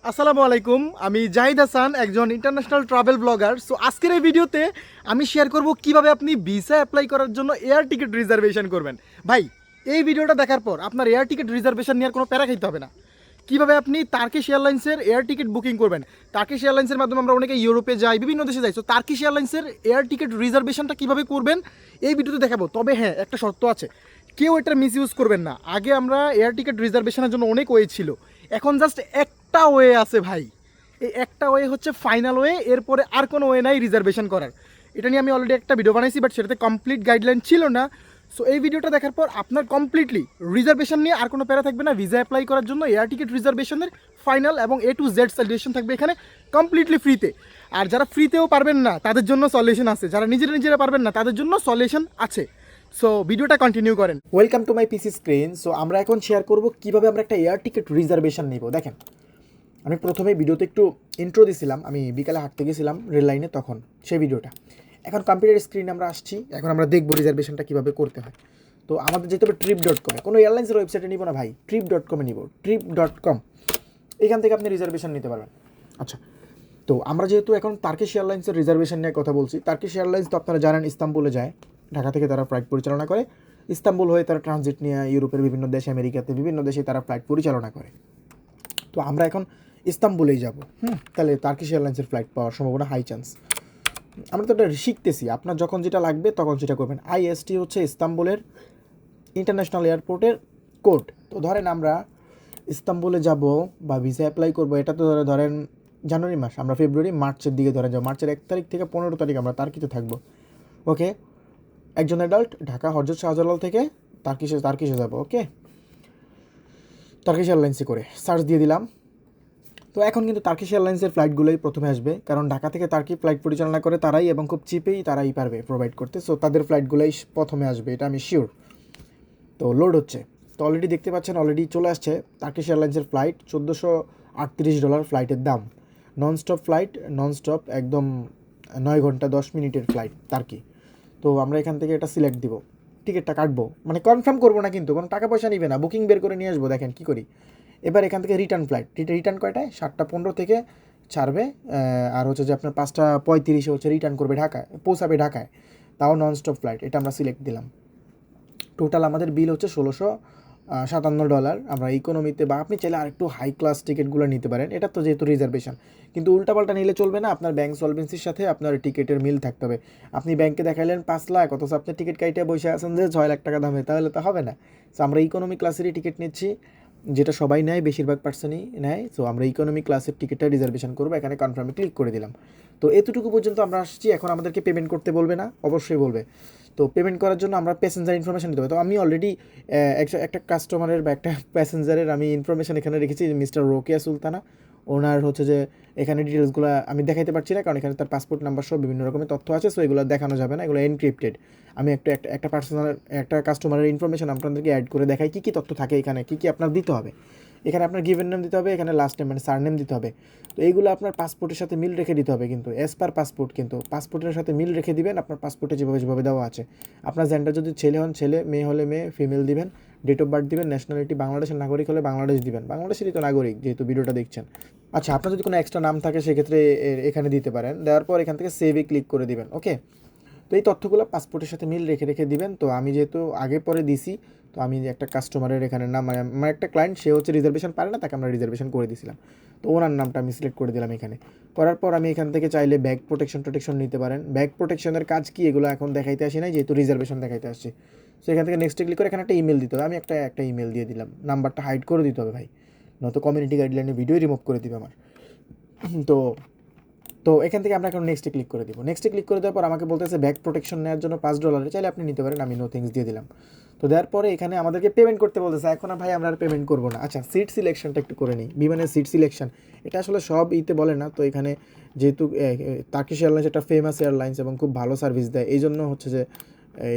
আসসালামু আলাইকুম, আমি জাহিদ হাসান, একজন ইন্টারন্যাশনাল ট্রাভেল ব্লগার। সো আজকের এই ভিডিওতে আমি শেয়ার করব কিভাবে আপনি ভিসা অ্যাপ্লাই করার জন্য এয়ার টিকিট রিজার্ভেশন করবেন। ভাই, এই ভিডিওটা দেখার পর আপনার এয়ার টিকিট রিজার্ভেশন নেওয়ার কোনো প্যারা খাইতে হবে না। কিভাবে আপনি টার্কিশ এয়ারলাইন্সের এয়ার টিকিট বুকিং করবেন। টার্কিশ এয়ারলাইন্সের মাধ্যমে আমরা অনেকে ইউরোপে যাই, বিভিন্ন দেশে যাই। সো টার্কিশ এয়ারলাইন্সের এয়ার টিকিট রিজার্ভেশনটা কীভাবে করবেন এই ভিডিওতে দেখাবো। তবে হ্যাঁ, একটা শর্ত আছে, কেউ এটা মিস ইউজ করবেন না। আগে আমরা এয়ার টিকিট রিজার্ভেশনের জন্য অনেক ওয়ে ছিল, এখন জাস্ট একটা ওয়ে আছে ভাই। এই একটা ওয়ে হচ্ছে ফাইনাল ওয়ে, এরপরে আর কোনো ওয়ে নাই রিজার্ভেশন করার। এটা নিয়ে আমি অলরেডি একটা ভিডিও বানাইছি, বাট সেটাতে কমপ্লিট গাইডলাইন ছিল না। সো এই ভিডিওটা দেখার পর আপনার কমপ্লিটলি রিজার্ভেশন নিয়ে আর কোনো প্যারা থাকবে না। ভিসা অ্যাপ্লাই করার জন্য এয়ার টিকিট রিজার্ভেশনের ফাইনাল এবং A to Z সলিউশন থাকবে এখানে কমপ্লিটলি ফ্রিতে। আর যারা ফ্রিতেও পারবেন না তাদের জন্য সলিউশন আছে, যারা নিজেরা পারবেন না তাদের জন্য সলিউশন আছে। সো ভিডিওটা কন্টিনিউ করেন। Welcome to my PC screen. So আমরা এখন শেয়ার করব কিভাবে আমরা একটা এয়ার টিকিট রিজার্ভেশন নিব। দেখেন, আমি প্রথমে ভিডিওতে একটু ইন্ট্রো দিছিলাম, আমি বিকালে হাঁটতে গেছিলাম রেল লাইনে, তখন সেই ভিডিওটা। এখন কম্পিউটার স্ক্রিনে আমরা আসছি, এখন আমরা দেখবো রিজার্ভেশনটা কীভাবে করতে হয়। তো আমাদের যেতে হবে trip.com-এ, কোনো এয়ারলাইন্সের ওয়েবসাইটে নিব না ভাই, trip.com-এ নিব। trip.com, এখান থেকে আপনি রিজার্ভেশন নিতে পারবেন। আচ্ছা, তো আমরা যেহেতু এখন টার্কিশ এয়ারলাইন্সের রিজার্ভেশন নিয়ে কথা বলছি, টার্কিশ এয়ারলাইন্স তো আপনারা জানেন ইস্তাম্বুলে যায়, ঢাকা থেকে তারা ফ্লাইট পরিচালনা করে। ইস্তাম্বুল হয়ে তারা ট্রানজিট নিয়ে ইউরোপের বিভিন্ন দেশে, আমেরিকাতে বিভিন্ন দেশে তারা ফ্লাইট পরিচালনা করে। তো আমরা এখন ইস্তাম্বুলেই যাব। তাহলে টার্কিশ এয়ারলাইন্সের ফ্লাইট পাওয়ার সম্ভাবনা হাই চান্স। আমরা তো এটা শিখতেছি, আপনার যখন যেটা লাগবে তখন সেটা করবেন। IST হচ্ছে ইস্তাম্বুলের ইন্টারন্যাশনাল এয়ারপোর্টের কোড। তো ধরেন আমরা ইস্তাম্বুলে যাব বা ভিসা অ্যাপ্লাই করবো, এটা তো ধরেন জানুয়ারি মাস, আমরা ফেব্রুয়ারি মার্চের দিকে ধরেন যাবো। মার্চের 1 তারিখ থেকে 15 তারিখ আমরা টার্কিতে থাকবো। ওকে, একজন অ্যাডাল্ট ঢাকা হজরত শাহজালাল থেকে টার্কিশে যাবো। ওকে, টার্কিশ এয়ারলাইন্সে করে সার্চ দিয়ে দিলাম। তো এখন কিন্তু টার্কিশ এয়ারলাইন্সের ফ্লাইটগুলোই প্রথমে আসবে, কারণ ঢাকা থেকে টার্কি ফ্লাইট পরিচালনা করে তারাই, এবং খুব চিপেই তারাই পারবে প্রোভাইড করতে। সো তাদের ফ্লাইটগুলোই প্রথমে আসবে, এটা আমি শিওর। তো লোড হচ্ছে, তো অলরেডি দেখতে পাচ্ছেন, অলরেডি চলে আসছে টার্কিশ এয়ারলাইন্সের ফ্লাইট। $1438 ফ্লাইটের দাম। ননস্টপ ফ্লাইট, ননস্টপ একদম 9 ঘন্টা 10 মিনিটের ফ্লাইট টার্কি। তো আমরা এখান থেকে এটা সিলেক্ট দিব, টিকিটটা কাটবো, মানে কনফার্ম করবো না, কিন্তু কোনো টাকা পয়সা নিবে না, বুকিং বের করে নিয়ে আসবো। দেখেন কী করি। এবার এখান থেকে রিটার্ন ফ্লাইট, রিটার্ন কয়টায়? 7:15 থেকে ছাড়বে, আর হচ্ছে যে আপনার 5:35 হচ্ছে রিটার্ন করবে ঢাকায়, পৌঁছাবে ঢাকায়, তাও ননস্টপ ফ্লাইট। এটা আমরা সিলেক্ট দিলাম। টোটাল আমাদের বিল হচ্ছে $1,657। আমরা ইকোনমিতে, বা আপনি চাইলে আরেকটু হাই ক্লাস টিকিটগুলো নিতে পারেন, এটা তো যেহেতু রিজার্ভেশন। কিন্তু উল্টাপাল্টা নিলে চলবে না, আপনার ব্যাংক সলভেন্সির সাথে আপনার টিকিটের মিল থাকতে হবে। আপনি ব্যাংকে দেখাইলেন 5 লাখ, অথচ আপনি টিকিট কাইটে বসে আছেন যে 6 লাখ টাকা দামে, তাহলে তো হবে না। সো আমরা ইকোনমি ক্লাসেরই টিকিট নিচ্ছি, যেটা সবাই নেয়, বেশিরভাগ পার্সনই নেয়। সো আমরা ইকোনমি ক্লাসের টিকিটটা রিজার্ভেশন করবো, এখানে কনফার্মে ক্লিক করে দিলাম। তো এতটুকু পর্যন্ত আমরা আসছি। এখন আমাদেরকে পেমেন্ট করতে বলবে না? অবশ্যই বলবে। তো পেমেন্ট করার জন্য আমরা প্যাসেঞ্জার ইনফরমেশন দিতে হবে। তো আমি অলরেডি একটা কাস্টমারের বা একটা প্যাসেঞ্জারের আমি ইনফরমেশন এখানে রেখেছি, মিস্টার রোকেয়া সুলতানা। ওনার হচ্ছে যে এখানে ডিটেলসগুলো আমি দেখাইতে পারছি না, কারণ এখানে তার পাসপোর্ট নাম্বার সহ বিভিন্ন রকমের তথ্য আছে। সো এগুলো দেখানো যাবে না, এগুলো এনক্রিপ্টেড। আমি একটা পার্সোনাল, একটা কাস্টমারের ইনফরমেশন আপনাদেরকে অ্যাড করে দেখাই কী কী তথ্য থাকে এখানে, কী কী আপনার দিতে হবে। এখানে আপনার গিভেন নেম দিতে হবে, এখানে লাস্ট নেম মানে সার নেম দিতে হবে। তো এইগুলো আপনার পাসপোর্টের সাথে মিল রেখে দিতে হবে, কিন্তু অ্যাজ পার পাসপোর্ট, কিন্তু পাসপোর্টের সাথে মিল রেখে দিবেন আপনার পাসপোর্টে যেভাবে দেওয়া আছে। আপনার জেন্ডার যদি ছেলে হন ছেলে, মেয়ে হলে মেয়ে, ফিমেল দিবেন, ডেট অফ বার্থ দিবেন, ন্যাশনালিটি বাংলাদেশের নাগরিক হলে বাংলাদেশ দিবেন, বাংলাদেশেরই তো নাগরিক যেহেতু ভিডিওটা দেখছেন। আচ্ছা, আপনার যদি কোনো এক্সট্রা নাম থাকে সেক্ষেত্রে এখানে দিতে পারেন। দেওয়ার পর এখান থেকে সেভে ক্লিক করে দিবেন। ওকে, তো এই তথ্যগুলো পাসপোর্টের সাথে মিল রেখে রেখে দিবেন। তো আমি যেহেতু আগে পরে দিছি, তো আমি একটা কাস্টমারের এখানে নাম, মানে আমার একটা ক্লায়েন্ট, সে হচ্ছে রিজার্ভেশন পারে না, তাকে আমরা রিজার্ভেশন করে দিয়েছিলাম। তো ওনার নামটা আমি সিলেক্ট করে দিলাম এখানে। করার পর আমি এখান থেকে চাইলে ব্যাগ প্রোটেকশন নিতে পারেন। ব্যাগ প্রোটেকশনের কাজ কি এগুলো এখন দেখাইতে আসি নাই, যেহেতু রিজার্ভেশন দেখাইতে আসছি। সো এখান থেকে নেক্সটে ক্লিক করে এখানে একটা ইমেল দিতে হবে। আমি একটা ইমেল দিয়ে দিলাম। নাম্বারটা হাইড করে দিতে হবে ভাই, নয়তো কমিউনিটি গাইডলাইনে ভিডিও রিমুভ করে দিবে আমার। তো তো এখান থেকে আমরা এখন নেক্সটে ক্লিক করে দিব। নেক্সটে ক্লিক করে দেওয়ার পর আমাকে বলতেছে ব্যাক প্রোটেকশন নেওয়ার জন্য $5, চাইলে আপনি নিতে পারেন, আমি নো থ্যাঙ্কস দিয়ে দিলাম। তো দেওয়ার পরে এখানে আমাদেরকে পেমেন্ট করতে বলতেছে। এখন ভাই আমরা আর পেমেন্ট করবো না। আচ্ছা, সিট সিলেকশনটা একটু করে নিই। বিমানের সিট সিলেকশন, এটা আসলে সব বলে না। তো এখানে যেহেতু টার্কিশ এয়ারলাইন্স একটা ফেমাস এয়ারলাইন্স এবং খুব ভালো সার্ভিস দেয়, এই জন্য হচ্ছে যে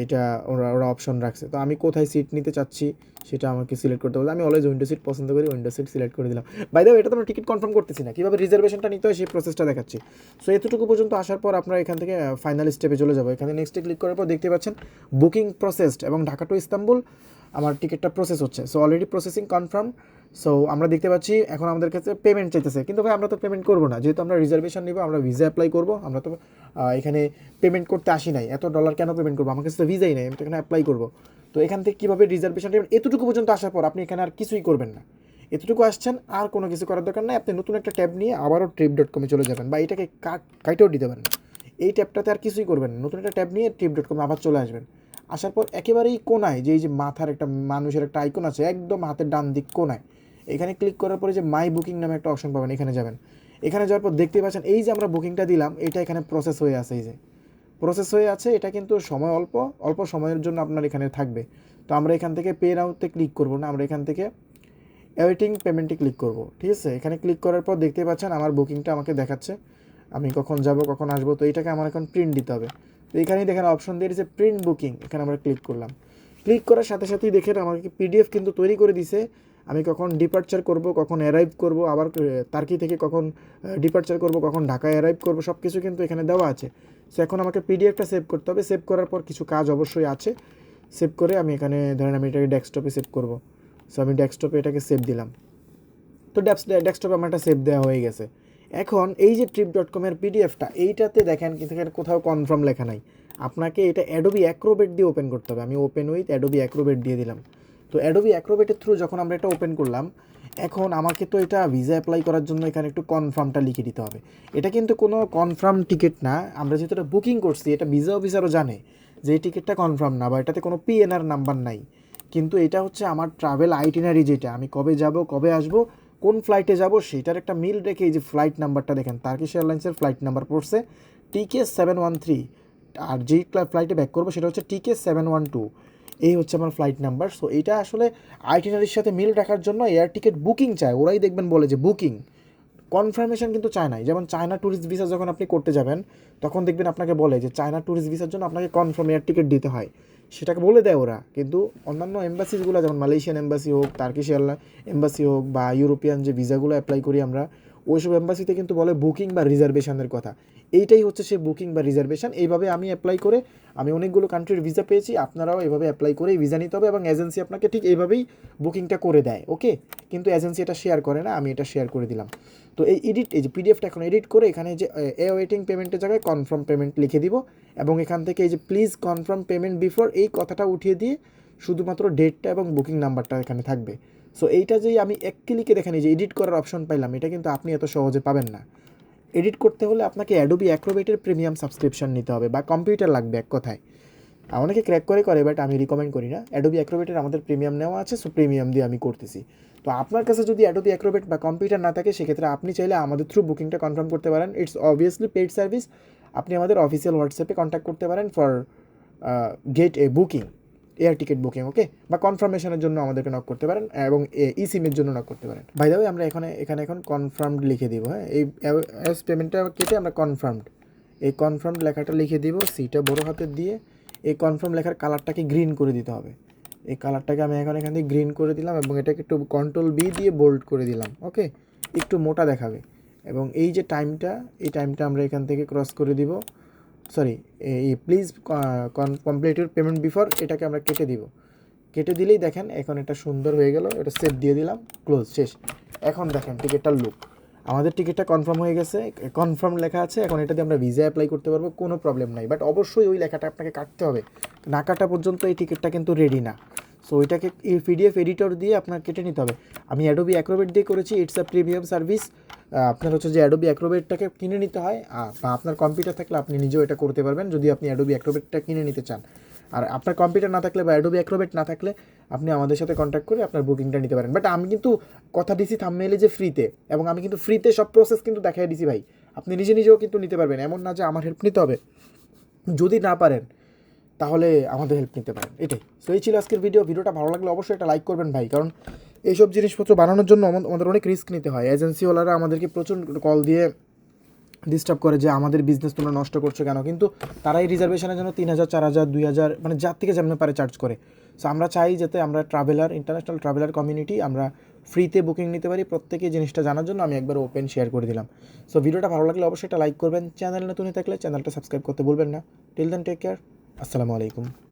এটা ওরা অপশন রাখছে। তো আমি কোথায় সিট নিতে চাচ্ছি সেটা আমাকে সিলেক্ট করতে বলতে, আমি অলওয়েজ উইন্ডো সিট পছন্দ করি, উইন্ডো সিট সিলেক্ট করে দিলাম। বাই দ্য ওয়ে, এটা তো আমরা টিকিট কনফার্ম করতেছি না, কীভাবে রিজার্ভেশনটা নিতে হয় সেই প্রসেসটা দেখাচ্ছি। সো এতটুকু পর্যন্ত আসার পর আপনারা এখান থেকে ফাইনাল স্টেপে চলে যাবো। এখানে নেক্সটে ক্লিক করার পর দেখতে পাচ্ছেন বুকিং প্রসেসড, এবং ঢাকা টু ইস্তাম্বুল আমার টিকিটটা প্রসেস হচ্ছে। So already processing confirm, so আমরা দেখতে পাচ্ছি এখন আমাদের কাছে পেমেন্ট চাইতেছে, কিন্তু ভাই আমরা তো পেমেন্ট করবো না, যেহেতু আমরা রিজার্ভেশন নিব, আমরা ভিসা অ্যাপ্লাই করবো, আমরা তো এখানে পেমেন্ট করতে আসি নাই, এত ডলার কেন পেমেন্ট করবো, আমার কাছে তো ভিসাই নাই, আমি তো এখানে অ্যাপ্লাই করবো। তো এখান থেকে কীভাবে রিজার্ভেশন নেবেন, এতটুকু পর্যন্ত আসার পর আপনি এখানে আর কিছুই করবেন না, এতটুকু আসছেন আর কোনো কিছু করার দরকার নাই, আপনি নতুন একটা ট্যাব নিয়ে আবারও trip.com চলে যাবেন, বা এটাকে কাটেও দিতে পারেন, এই ট্যাবটাতে আর কিছুই করবেন না, নতুন একটা ট্যাব নিয়ে trip.com আবার চলে আসবেন। আসার পর একেবারেই কোনায় যে এই যে মাথার একটা মানুষের একটা আইকন আছে একদম হাতের ডান দিক কোনায়, এখানে ক্লিক করার পরে যে মাই বুকিং নামে একটা অপশন পাবেন, এখানে যাবেন। এখানে যাওয়ার পর দেখতে পাচ্ছেন এই যে আমরা বুকিংটা দিলাম এটা এখানে প্রসেস হয়ে আছে, এই যে প্রসেস হয়ে আছে, এটা কিন্তু সময় অল্প অল্প সময়ের জন্য আপনার এখানে থাকবে। তো আমরা এখান থেকে পে নাউতে ক্লিক করব না, আমরা এখান থেকে অ্যাওয়েটিং পেমেন্টে ক্লিক করব, ঠিক আছে। এখানে ক্লিক করার পর দেখতে পাচ্ছেন আমার বুকিংটা আমাকে দেখাচ্ছে, আমি কখন যাব কখন আসবো, তো এইটাকে আমার এখন প্রিন্ট দিতে হবে। তো এখানেই দেখেন অপশন দিয়ে দিয়েছে প্রিন্ট বুকিং, এখানে আমরা ক্লিক করলাম। ক্লিক করার সাথে সাথেই দেখেন আমাকে পিডিএফ কিন্তু তৈরি করে দিছে, আমি কখন ডিপার্চার করব, কখন অ্যারাইভ করব, আবার তার্কি থেকে কখন ডিপার্চার করব, কখন ঢাকায় অ্যারাইভ করব, সব কিছু কিন্তু এখানে দেওয়া আছে। সো এখন আমাকে পিডিএফটা সেভ করতে হবে, সেভ করার পর কিছু কাজ অবশ্যই আছে, সেভ করে আমি এখানে ধরেন আমি এটাকে ডেস্কটপে সেভ করব। সো আমি ডেস্কটপে এটাকে সেভ দিলাম, তো ডেস্কটপে আমার একটা সেভ দেওয়া হয়ে গেছে। এখন এই যে trip.com-এর পিডিএফটা এইটাতে দেখেন কিন্তু এখানে কোথাও কনফার্ম লেখা নাই, আপনাকে এটা অ্যাডোবি অ্যাক্রোবেট দিয়ে ওপেন করতে হবে। আমি ওপেন উইথ অ্যাডোবি অ্যাক্রোবেট দিয়ে দিলাম। তো অ্যাডোবি অ্যাক্রোবেটের থ্রু যখন আমরা এটা ওপেন করলাম, এখন আমাকে তো এটা ভিসা অ্যাপ্লাই করার জন্য এখানে একটু কনফার্মটা লিখে দিতে হবে। এটা কিন্তু কোনো কনফার্ম টিকিট না, আমরা যেহেতু এটা বুকিং করছি এটা ভিসা অফিসারও জানে যে এই টিকিটটা কনফার্ম না, বা এটাতে কোনো পিএনআর নাম্বার নাই, কিন্তু এটা হচ্ছে আমার ট্রাভেল আইটিনারি, যেটা আমি কবে যাব কবে আসব কোন ফ্লাইটে যাব সেটার একটা মিল রেখে এই যে ফ্লাইট নাম্বারটা দেখেন, টার্কিশ এয়ারলাইন্সের ফ্লাইট নাম্বার পড়ছে TK713, আর যেই ফ্লাইটে ব্যাক করবো সেটা হচ্ছে TK712, এই হচ্ছে আমার ফ্লাইট নাম্বার। সো এইটা আসলে আইটিনারির সাথে মিল রাখার জন্য এয়ার টিকিট বুকিং চায়, ওরাই দেখবেন বলে যে বুকিং, কনফার্মেশন কিন্তু চায় নাই। যেমন চায়না ট্যুরিস্ট ভিসা যখন আপনি করতে যাবেন তখন দেখবেন আপনাকে বলে যে চায়না ট্যুরিস্ট ভিসার জন্য আপনাকে কনফার্ম এয়ার টিকিট দিতে হয়, সেটাকে বলে দেয় ওরা। কিন্তু অন্যান্য এম্বাসিসগুলো যেমন মালয়েশিয়ান এম্বাসি হোক, টার্কিশ এম্বাসি হোক, বা ইউরোপিয়ান যে ভিসাগুলো অ্যাপ্লাই করি আমরা, ওইসব এম্বাসিতে কিন্তু বলে বুকিং বা রিজার্ভেশনের কথা। এইটাই হচ্ছে সে বুকিং বা রিজার্ভেশন। এইভাবে আমি অ্যাপ্লাই করে আমি অনেকগুলো কান্ট্রির ভিসা পেয়েছি, আপনারাও এভাবে অ্যাপ্লাই করেই ভিসা নিতে হবে, এবং এজেন্সি আপনাকে ঠিক এইভাবেই বুকিংটা করে দেয়, ওকে। কিন্তু এজেন্সি এটা শেয়ার করে না, আমি এটা শেয়ার করে দিলাম। তো এই যে পিডিএফটা এখন এডিট করে এখানে যে ওয়েটিং পেমেন্টের জায়গায় কনফার্ম পেমেন্ট লিখে দিব, এবং এখান থেকে এই যে প্লিজ কনফার্ম পেমেন্ট বিফোর এই কথাটা উঠিয়ে দিয়ে শুধুমাত্র ডেটটা এবং বুকিং নাম্বারটা এখানে থাকবে। সো এইটা যেই আমি এক ক্লিকে দেখেন এই যে এডিট করার অপশন পাইলাম, এটা কিন্তু আপনি এত সহজে পাবেন না। এডিট করতে হলে আপনাকে অ্যাডোবি অ্যাক্রোবেটের প্রিমিয়াম সাবস্ক্রিপশন নিতে হবে, বা কম্পিউটার লাগবে এক কথায়। অনেকে ক্র্যাক করে, বাট আমি রিকমেন্ড করি না। অ্যাডোবি অ্যাক্রোবেটের আমাদের প্রিমিয়াম নেওয়া আছে, সো প্রিমিয়াম দিয়ে আমি করতেছি। তো আপনার কাছে যদি অ্যাডোবি অ্যাক্রোবেট বা কম্পিউটার না থাকে সেক্ষেত্রে আপনি চাইলে আমাদের থ্রু বুকিংটা কনফার্ম করতে পারেন, ইটস অবভিয়াসলি পেইড সার্ভিস। আপনি আমাদের অফিসিয়াল হোয়াটসঅ্যাপে কন্ট্যাক্ট করতে পারেন for get a booking, air ticket booking, okay, বা কনফার্মেশনের জন্য আমাদেরকে নক করতে পারেন, এবং ই সিমের জন্য নক করতে পারেন। বাই দ্য ওয়ে আমরা এখানে এখন কনফার্মড লিখে দিব, হ্যাঁ, এই অ্যাজ পেমেন্টটা কেটে আমরা কনফার্মড, এই কনফার্মড লেখাটা লিখে দিব, সিটা বড় হাতের দিয়ে। এই কনফার্ম লেখার কালারটাকে গ্রিন করে দিতে হবে, এই কালারটাকে আমি এখন এখান থেকে গ্রিন করে দিলাম, এবং এটাকে একটু Ctrl+B দিয়ে বোল্ড করে দিলাম, ওকে, একটু মোটা দেখাবে। এবং এই যে টাইমটা, এই টাইমটা আমরা এখান থেকে ক্রস করে দিব, সরি, এই please complete your payment before, এটাকে আমরা কেটে দিব। কেটে দিলেই দেখেন এখন এটা সুন্দর হয়ে গেল, এটা সেভ দিয়ে দিলাম, ক্লোজ, শেষ। এখন দেখেন টিকিটটার লুক, আমাদের টিকিটটা কনফার্ম হয়ে গেছে, কনফার্ম লেখা আছে, এখন এটা দিয়ে আমরা ভিসা অ্যাপ্লাই করতে পারবো, কোনো প্রবলেম নাই। বাট অবশ্যই ওই লেখাটা আপনাকে কাটতে হবে, না কাটা পর্যন্ত এই টিকিটটা কিন্তু রেডি না। সো ওইটাকে এই পিডিএফ এডিটর দিয়ে আপনার কেটে নিতে হবে। আমি অ্যাডোবি অ্যাক্রোবেট দিয়ে করেছি, ইটস আ প্রিমিয়াম সার্ভিস। আপনার হচ্ছে যে অ্যাডোবি অ্যাক্রোবেটটাকে কিনে নিতে হয়, বা আপনার কম্পিউটার থাকলে আপনি নিজেও এটা করতে পারবেন যদি আপনি অ্যাডোবি অ্যাক্রোবেটটা কিনে নিতে চান। আর আপনার কম্পিউটার না থাকলে বা অ্যাডোবি অ্যাক্রোবেট না থাকলে আপনি আমাদের সাথে কন্ট্যাক্ট করে আপনার বুকিংটা নিতে পারেন। বাট আমি কিন্তু কথা দিছি থাম্বনেইলে যে ফ্রিতে, এবং আমি কিন্তু ফ্রিতে সব প্রসেস কিন্তু দেখাই দিছি ভাই, আপনি নিজেও কিন্তু নিতে পারবেন, এমন না যে আমার হেল্প নিতে হবে। যদি না পারেন তাহলে আমাদের হেল্প নিতে পারেন, এটাই। সো এই ছিল আজকের ভিডিওটা ভালো লাগলে অবশ্যই একটা লাইক করবেন ভাই, কারণ এইসব জিনিসপত্র বানানোর জন্য আমাদের অনেক রিস্ক নিতে হয়। এজেন্সিওয়ালারা আমাদেরকে প্রচুর কল দিয়ে ডিস্টার্ব করে যে আমাদের বিজনেস তোমরা নষ্ট করছো কেন, কিন্তু তারাই রিজার্ভেশনের জন্য 3,000 4,000 2,000 মানে যার থেকে যেমন পারে চার্জ করে। সো আমরা চাই যাতে আমরা ইন্টারন্যাশনাল ট্রাভেলার কমিউনিটি আমরা ফ্রিতে বুকিং নিতে পারি। প্রত্যেকে জিনিসটা জানার জন্য আমি একবার ওপেন শেয়ার করে দিলাম। সো ভিডিওটা ভালো লাগলে অবশ্যই একটা লাইক করবেন, চ্যানেল নতুন থাকলে চ্যানেলটা সাবস্ক্রাইব করতে ভুলবেন না। টিল দেন টেক কেয়ার, আসসালামু আলাইকুম।